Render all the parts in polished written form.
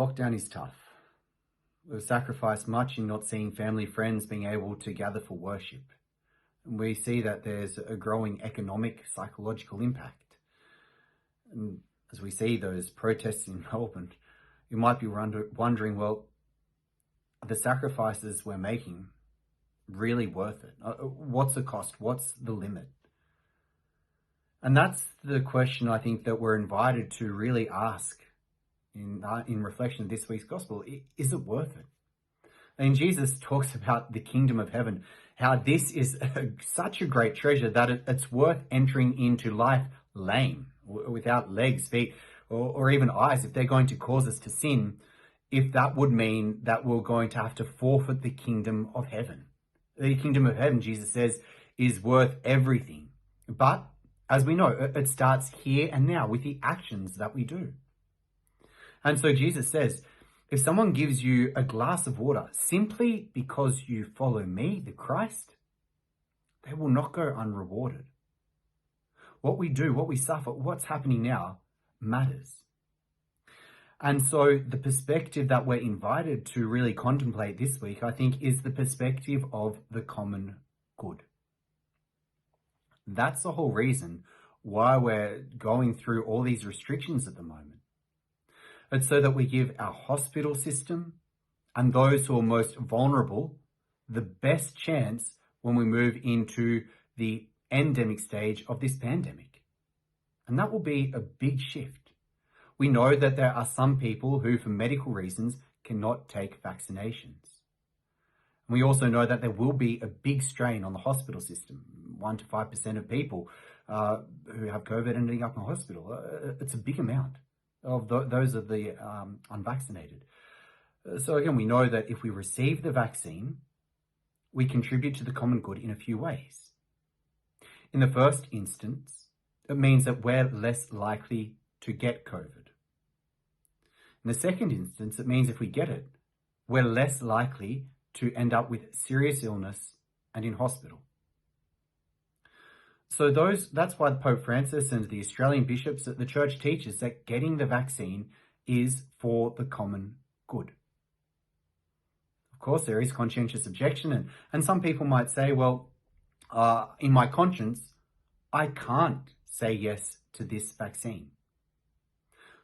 Lockdown is tough. We've sacrificed much in not seeing family, friends being able to gather for worship. And we see that there's a growing economic, psychological impact. And as we see those protests in Melbourne, you might be wondering, well, are the sacrifices we're making really worth it? What's the cost? What's the limit? And that's the question I think that we're invited to really ask in reflection of this week's gospel. Is it worth it? And Jesus talks about the kingdom of heaven, how this is such a great treasure that it's worth entering into life lame, without legs, feet, or even eyes, if they're going to cause us to sin, if that would mean that we're going to have to forfeit the kingdom of heaven. The kingdom of heaven, Jesus says, is worth everything. But as we know, it starts here and now with the actions that we do. And so Jesus says, if someone gives you a glass of water simply because you follow me, the Christ, they will not go unrewarded. What we do, what we suffer, what's happening now matters. And so the perspective that we're invited to really contemplate this week, I think, is the perspective of the common good. That's the whole reason why we're going through all these restrictions at the moment. It's so that we give our hospital system and those who are most vulnerable the best chance when we move into the endemic stage of this pandemic. And that will be a big shift. We know that there are some people who, for medical reasons, cannot take vaccinations. We also know that there will be a big strain on the hospital system. 1 to 5% of people who have COVID ending up in hospital. It's a big amount of those of the unvaccinated. So again, we know that if we receive the vaccine, we contribute to the common good in a few ways. In the first instance, it means that we're less likely to get COVID. In the second instance, it means if we get it, we're less likely to end up with serious illness and in hospital. So that's why Pope Francis and the Australian bishops at the church teaches that getting the vaccine is for the common good. Of course, there is conscientious objection, and some people might say, well, in my conscience, I can't say yes to this vaccine.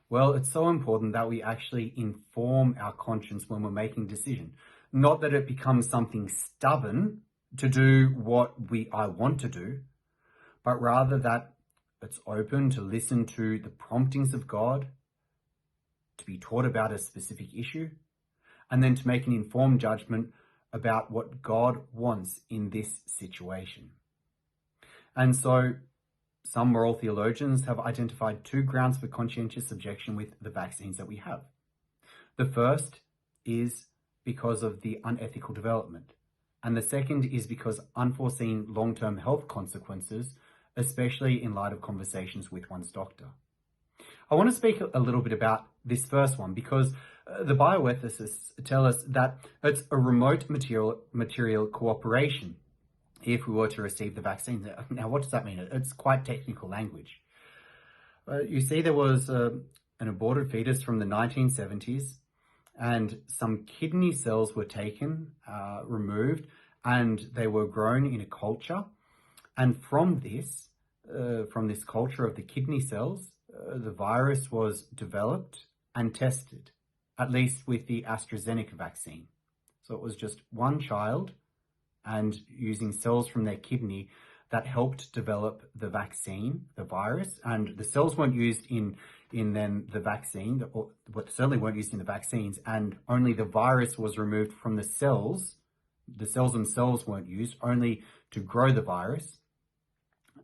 Well, it's so important that we actually inform our conscience when we're making a decision. Not that it becomes something stubborn to do what I want to do, but rather that it's open to listen to the promptings of God, to be taught about a specific issue, and then to make an informed judgment about what God wants in this situation. And so some moral theologians have identified 2 grounds for conscientious objection with the vaccines that we have. The first is because of the unethical development. And the second is because unforeseen long-term health consequences, especially in light of conversations with one's doctor. I want to speak a little bit about this first one because the bioethicists tell us that it's a remote material cooperation if we were to receive the vaccine. Now, what does that mean? It's quite technical language. You see, there was an aborted fetus from the 1970s, and some kidney cells were taken, removed, and they were grown in a culture. And from this culture of the kidney cells, the virus was developed and tested, at least with the AstraZeneca vaccine. So it was just one child and using cells from their kidney that helped develop the vaccine, the virus, and the cells weren't used in then the vaccine, or certainly weren't used in the vaccines, and only the virus was removed from the cells. The cells themselves weren't used, only to grow the virus,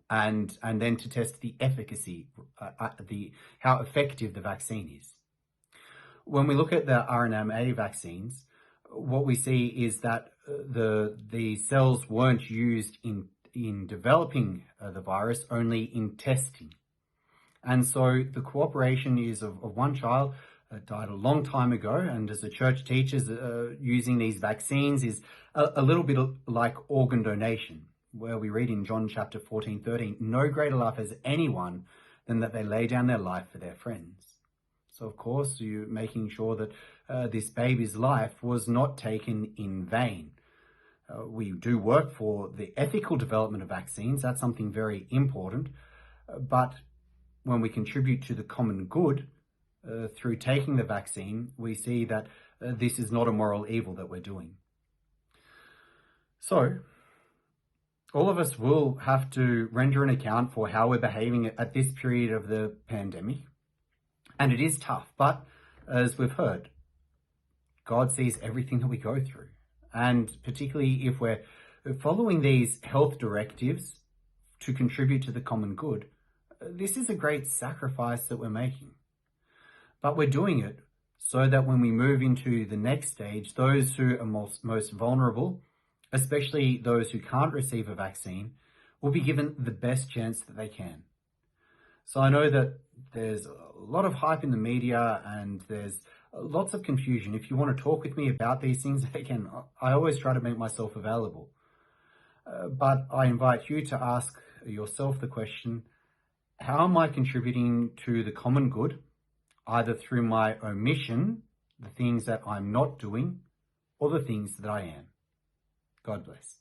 and then to test the efficacy, how effective the vaccine is. When we look at the RNA vaccines, what we see is that the cells weren't used in developing the virus, only in testing. And so the cooperation is of one child died a long time ago, and as the church teaches, using these vaccines is a little bit like organ donation, where we read in John chapter 14:13, no greater love has anyone than that they lay down their life for their friends. So, of course, you're making sure that this baby's life was not taken in vain. We do work for the ethical development of vaccines. That's something very important. But when we contribute to the common good through taking the vaccine, we see that this is not a moral evil that we're doing. So, all of us will have to render an account for how we're behaving at this period of the pandemic. And it is tough, but as we've heard, God sees everything that we go through. And particularly if we're following these health directives to contribute to the common good, this is a great sacrifice that we're making. But we're doing it so that when we move into the next stage, those who are most vulnerable, especially those who can't receive a vaccine, will be given the best chance that they can. So I know that there's a lot of hype in the media and there's lots of confusion. If you want to talk with me about these things, again, I always try to make myself available. But I invite you to ask yourself the question, how am I contributing to the common good, either through my omission, the things that I'm not doing, or the things that I am? God bless.